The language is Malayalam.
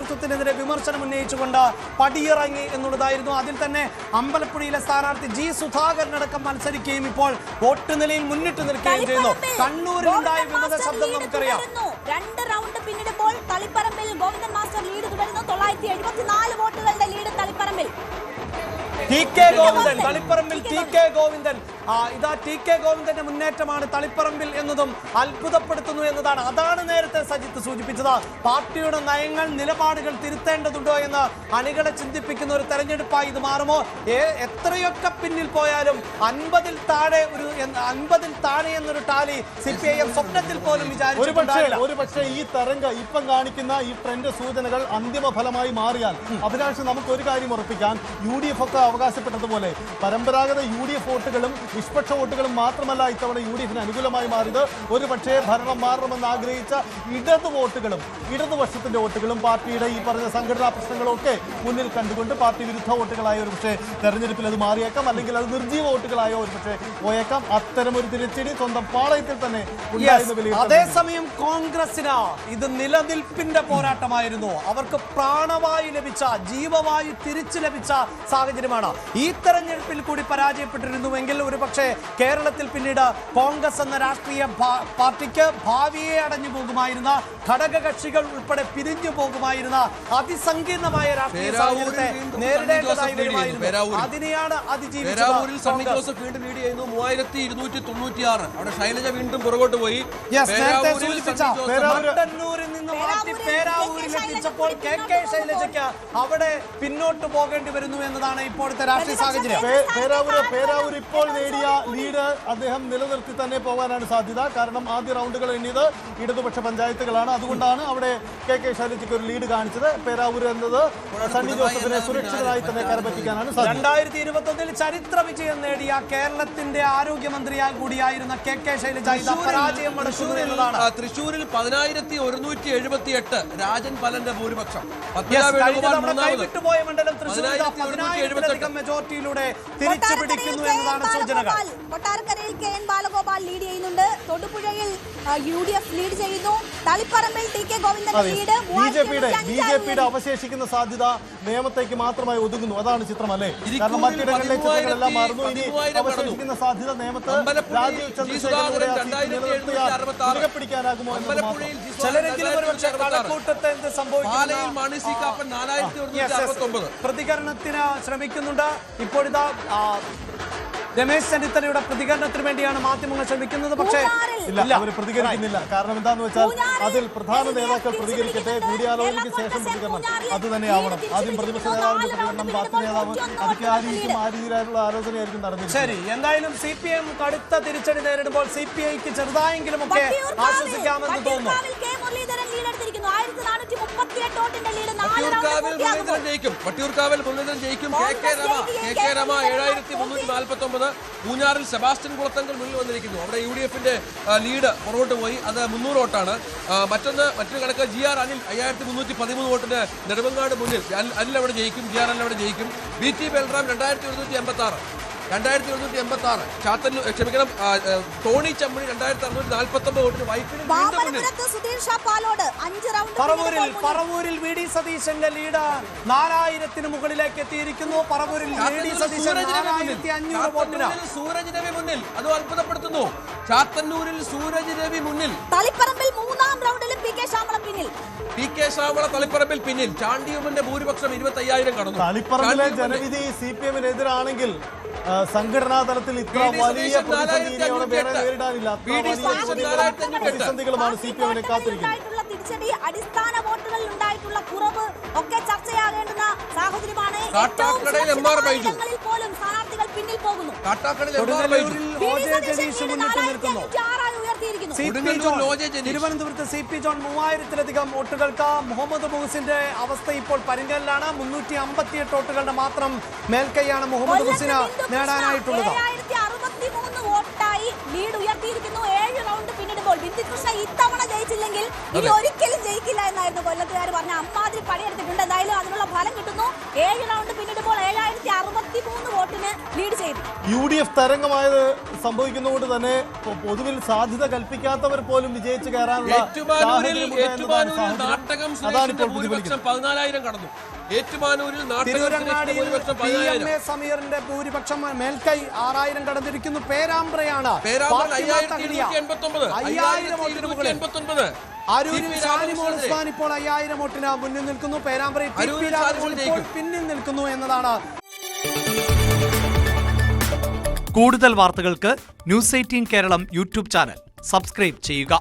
നേതൃത്വത്തിനെതിരെ വിമർശനം ഉന്നയിച്ചുകൊണ്ട് പടിയിറങ്ങി എന്നുള്ളതായിരുന്നു. അതിൽ തന്നെ അമ്പലപ്പുഴയിലെ സ്ഥാനാർത്ഥി ജി സുധാകരനടക്കം മത്സരിക്കുകയും ഇപ്പോൾ വോട്ട് നിലയിൽ മുന്നിട്ട് നിൽക്കുകയും ചെയ്യുന്നു. കണ്ണൂരിലുണ്ടായ വിമത ശബ്ദം നമുക്കറിയാം. 2 റൗണ്ട് പിന്നിടുമ്പോൾ തളിപ്പറമ്പിൽ ഗോവിന്ദൻ മാസ്റ്റർ ലീഡ് തുടരുന്നു. 974 വോട്ടുകളുടെ ലീഡ് തളിപ്പറമ്പിൽ. ടി കെ ഗോവിന്ദൻ, തളിപ്പറമ്പിൽ ടി കെ ഗോവിന്ദൻ. ഇതാ ടി കെ ഗോവിന്ദന്റെ മുന്നേറ്റമാണ് തളിപ്പറമ്പിൽ എന്നതും അത്ഭുതപ്പെടുത്തുന്നു എന്നതാണ്. അതാണ് നേരത്തെ സജിത്ത് സൂചിപ്പിച്ചത്. പാർട്ടിയുടെ നയങ്ങൾ, നിലപാടുകൾ തിരുത്തേണ്ടതുണ്ടോ എന്ന് അണികളെ ചിന്തിപ്പിക്കുന്ന ഒരു തെരഞ്ഞെടുപ്പായി ഇത് മാറുമോ? എത്രയൊക്കെ പിന്നിൽ പോയാലും 50-ൽ താഴെ എന്നൊരു ടാലി CPIM സ്വപ്നത്തിൽ പോലും വിചാരിച്ചിട്ടുണ്ടാവില്ല. ഒരു പക്ഷേ ഈ തരംഗം ഇപ്പം കാണിക്കുന്ന ഈ ട്രെൻഡ് സൂചനകൾ അന്തിമ ഫലമായി മാറിയാൽ അഭിലാഷ് നമുക്ക് ഒരു കാര്യം ഉറപ്പിക്കാം. UDF ഒക്കെ അവകാശപ്പെട്ടതുപോലെ പരമ്പരാഗത UDF വോട്ടുകളും നിഷ്പക്ഷ വോട്ടുകളും മാത്രമല്ല ഇത്തവണ UDFന് അനുകൂലമായി മാറിയത്. ഒരു പക്ഷേ ഭരണം മാറണമെന്ന് ആഗ്രഹിച്ച ഇടതുപക്ഷത്തിന്റെ വോട്ടുകളും പാർട്ടിയുടെ ഈ പറഞ്ഞ സംഘടനാ പ്രശ്നങ്ങളും ഒക്കെ മുന്നിൽ കണ്ടുകൊണ്ട് പാർട്ടി വിരുദ്ധ വോട്ടുകളായ ഒരു പക്ഷേ തെരഞ്ഞെടുപ്പിൽ അത് മാറിയേക്കാം, അല്ലെങ്കിൽ അത് നിർജീവ വോട്ടുകളായോ ഒരു പക്ഷേ പോയേക്കാം. അത്തരം ഒരു തിരിച്ചടി സ്വന്തം പാളയത്തിൽ തന്നെ അതേസമയം കോൺഗ്രസിന് ഇത് നിലനിൽപ്പിന്റെ പോരാട്ടമായിരുന്നു. അവർക്ക് പ്രാണവായു ലഭിച്ച, ജീവവായു തിരിച്ചു ലഭിച്ച സാഹചര്യമാണ്. ഈ തെരഞ്ഞെടുപ്പിൽ കൂടി പരാജയപ്പെട്ടിരുന്നുവെങ്കിൽ ഒരുപക്ഷെ കേരളത്തിൽ പിന്നീട് കോൺഗ്രസ് എന്ന രാഷ്ട്രീയ പാർട്ടിക്ക് ഭാവിയെ അടഞ്ഞു പോകുമായിരുന്ന, ഘടകകക്ഷികൾ ഉൾപ്പെടെ പിരിഞ്ഞു പോകുമായിരുന്ന അതിസങ്കീർണമായ രാഷ്ട്രീയ സാഹചര്യത്തെ നേരിടേണ്ടതായി വരുമായിരുന്നു. അതിനെയാണ് അതിജീവിച്ചത്. വീണ്ടും ലീഡ് ചെയ്യുന്നു 3296. അവിടെ ശൈലജ വീണ്ടും പുറകോട്ട് പോയി. മട്ടന്നൂരിൽ നിന്ന് മാറ്റി പേരാവൂരിൽ എത്തിച്ചപ്പോൾ KK ശൈലജയ്ക്ക് അവിടെ പിന്നോട്ട് പോകേണ്ടി വരുന്നു എന്നതാണ് ഇപ്പോഴത്തെ രാഷ്ട്രീയ സാഹചര്യം. പേരാവൂർ ഇപ്പോൾ നേടിയ ലീഡ് അദ്ദേഹം നിലനിർത്തി തന്നെ പോകാനാണ് സാധ്യത. കാരണം ആദ്യ റൗണ്ടുകൾ എണ്ണിയത് ഇടതുപക്ഷ പഞ്ചായത്തുകളാണ്. അതുകൊണ്ടാണ് അവിടെ KK ശൈലജയ്ക്ക് ഒരു ലീഡ് കാണിച്ചത്. പേരാവൂർ എന്നത് സണ്ണി ജോസഫിനെ സുരക്ഷിതരായി തന്നെ കരപറ്റിക്കാനാണ് സാധ്യത. 2021 ചരിത്ര വിജയം നേടിയ കേരളത്തിന്റെ ആരോഗ്യമന്ത്രിയായി കൂടിയായിരുന്ന KK ശൈലജ പരാജയം മടക്കുന്നു എന്നതാണ്. തൃശ്ശൂരിൽ 10178 രാജൻ പലന്റെ ഭൂരിപക്ഷം. കൈവിട്ടുപോയ മണ്ഡലം തൃശ്ശൂരിൽ 10,000-ലധികം മെജോറിറ്റിയിലൂടെ തിരിച്ചു പിടിക്കുന്നു എന്നതാണ് സൂചനകൾ. കൊട്ടാരക്കരയിൽ KN ബാലഗോപാൽ ലീഡ് ചെയ്യുന്നുണ്ട്. തൊടുപുഴയിൽ UDF ലീഡ് ചെയ്യുന്നു. തളിപ്പറമ്പിൽ ടി കെ ഗോവിന്ദന്റെ ലീഡ്. ബിജെപിയുടെ അവശേഷിക്കുന്ന സാധ്യത നിയമത്തേക്ക് മാത്രമായി ഒതുങ്ങുന്നു. അതാണ് ചിത്രം, അല്ലേ? കാരണം മറ്റിടങ്ങളിലെ ചിത്രങ്ങളെല്ലാം മാറുന്നു. ഇനി അവശേഷിക്കുന്ന സാധ്യത നിയമത്ത് രാജീവ് ചന്ദ്രശേഖരനുടെ പിടിക്കാനാകുമോ എന്നത് മാത്രം. പ്രതികരണത്തിന് ശ്രമിക്കുന്നുണ്ട്. ഇപ്പോഴിതാ രമേശ് ചെന്നിത്തലയുടെ പ്രതികരണത്തിന് വേണ്ടിയാണ് മാധ്യമങ്ങൾ ശ്രമിക്കുന്നത്. പക്ഷേ അവർ പ്രതികരിക്കുന്നില്ല. കാരണം എന്താന്ന് വെച്ചാൽ അതിൽ പ്രധാന നേതാക്കൾ പ്രതികരിക്കട്ടെ. കൂടിയാലോചനയ്ക്ക് ശേഷം പ്രതികരണം അത് തന്നെയാവണം. ആദ്യം പ്രതിപക്ഷ നേതാവിന്റെ പ്രതികരണം, പാർട്ടി നേതാവ്, അതൊക്കെ ആ രീതിയിലായിട്ടുള്ള ആലോചനയായിരിക്കും നടന്നത്. ശരി, എന്തായാലും CPM കടുത്ത തിരിച്ചടി നേരിടുമ്പോൾ CPIക്ക് ചെറുതായെങ്കിലും ഒക്കെ ആശ്വസിക്കാമെന്ന് തോന്നുന്നു. വട്ടിയൂർക്കാവിൽ മുരളീധരൻ ജയിക്കും. KK രമ 7349. പൂഞ്ഞാറിൽ സെബാസ്റ്റ്യൻ കുളത്തങ്കൽ മുന്നിൽ വന്നിരിക്കുന്നു. അവിടെ UDFന്റെ ലീഡ് പുറകോട്ട് പോയി. അത് 300 വോട്ടാണ്. മറ്റൊരു കണക്ക് GR അനിൽ 5313 വോട്ടിന് നെടുമങ്ങാട് മുന്നിൽ. അനിൽ അവിടെ ജയിക്കും, GR അനിൽ അവിടെ ജയിക്കും. BT ബൽറാം 2186. ടോണി ചമ്മണി 2649 വോട്ടിന് പറവൂരിൽ VD സതീശന്റെ ലീഡ് 4000-ന് മുകളിലേക്ക് എത്തിയിരിക്കുന്നു. പറവൂരിൽ VD സതീശൻ 4500 വോട്ടിന്. സൂരജ് രവി മുന്നിൽ, അതും അത്ഭുതപ്പെടുത്തുന്നു. ചാത്തന്നൂരിൽ സൂരജ് രവി മുന്നിൽ. തളിപ്പറമ്പിൽ 3-ാം റൗണ്ടിലും PK ശ്യാമള പിന്നിൽ. PK ശ്യാമള തളിപ്പറമ്പിൽ പിന്നിൽ. ചാണ്ടിയുമ്മന്റെ ഭൂരിപക്ഷം 25,000 കടന്നു. തളിപ്പറമ്പിലെ ജനവിധി CPM-നെതിരാണെങ്കിൽ സംഘടനാ തലത്തിൽ ഇത്ര വലിയ പ്രതിസന്ധിയോടെ വേറെ നേരിടാനില്ല. പ്രതിസന്ധികളുമാണ് CPM-നെ കാത്തിരിക്കുന്നത്. തിരിച്ചടി, അടിസ്ഥാന വോട്ടുകളിൽ ഉണ്ടായിട്ടുള്ള കുറവ് ഒക്കെ ചർച്ചയാകേണ്ടുന്ന സാഹചര്യമാണ്. പോലും സ്ഥാനാർത്ഥികൾ പിന്നിൽ പോകുന്നു. തിരുവനന്തപുരത്ത് CP ജോൺ 3000-ലധികം വോട്ടുകൾക്ക്. മുഹമ്മദ് മുഹസിന്റെ അവസ്ഥ ഇപ്പോൾ പരിങ്കലിലാണ്. 358 വോട്ടുകളുടെ മാത്രം മേൽക്കൈയാണ് മുഹമ്മദ് മുഹസിന് നേടാനായിട്ടുള്ളത്. 763 വോട്ടായി ലീഡ് ഉയർത്തിയിരിക്കുന്നു. 7 റൗണ്ട് പിന്നിടുമ്പോൾ ബിന്ദുകൃഷ്ണ ഇത്തവണ ജയിച്ചില്ലെങ്കിൽ ഇനി ഒരിക്കലും ജയിക്കില്ല എന്നായിരുന്നു കൊല്ലത്തുകാർ പറഞ്ഞ. അമ്മാതിരി പണിയെടുത്തിട്ടുണ്ട്. എന്തായാലും അതിനുള്ള ഫലം കിട്ടുന്നു. 7 റൗണ്ട് പിന്നിടുമ്പോൾ 7063 വോട്ടിന് ലീഡ് ചെയ്തു. UDF തരംഗമായത് സംഭവിക്കുന്നതുകൊണ്ട് തന്നെ പൊതുവിൽ സാധ്യത കൽപ്പിക്കാത്തവർ പോലും വിജയിച്ചു കയറാനുള്ള തട്ടകം അതാണ് സുരേഷിന്റെ ഇപ്പോൾ ഭൂരിപക്ഷം 14,000 കടന്നു. ഏറ്റുമാനൂരിൽ നാട്ടകം തിരൂരങ്ങാടിയിൽ സുരേഷിന്റെ ഭൂരിപക്ഷം 14,000. സമീറിന്റെ ഭൂരിപക്ഷം മേൽക്കൈ 6,000 കടന്നിരിക്കുന്നു. പേരാമ്പ്രയാണ് പേരാമ്പ്രയിൽ 5,289. അരൂരിൽ ഷാനിമോൾ ഉസ്മാൻ ഇപ്പോൾ 5,000 വോട്ടിന് മുന്നിൽ നിൽക്കുന്നു. പേരാമ്പ്രയിൽ അരൂരിൽ ഷാനിമോൾ ഇപ്പോൾ പിന്നിൽ നിൽക്കുന്നു എന്നതാണ്. കൂടുതൽ വാർത്തകൾക്ക് news 18 Keralam YouTube channel subscribe ചെയ്യുക.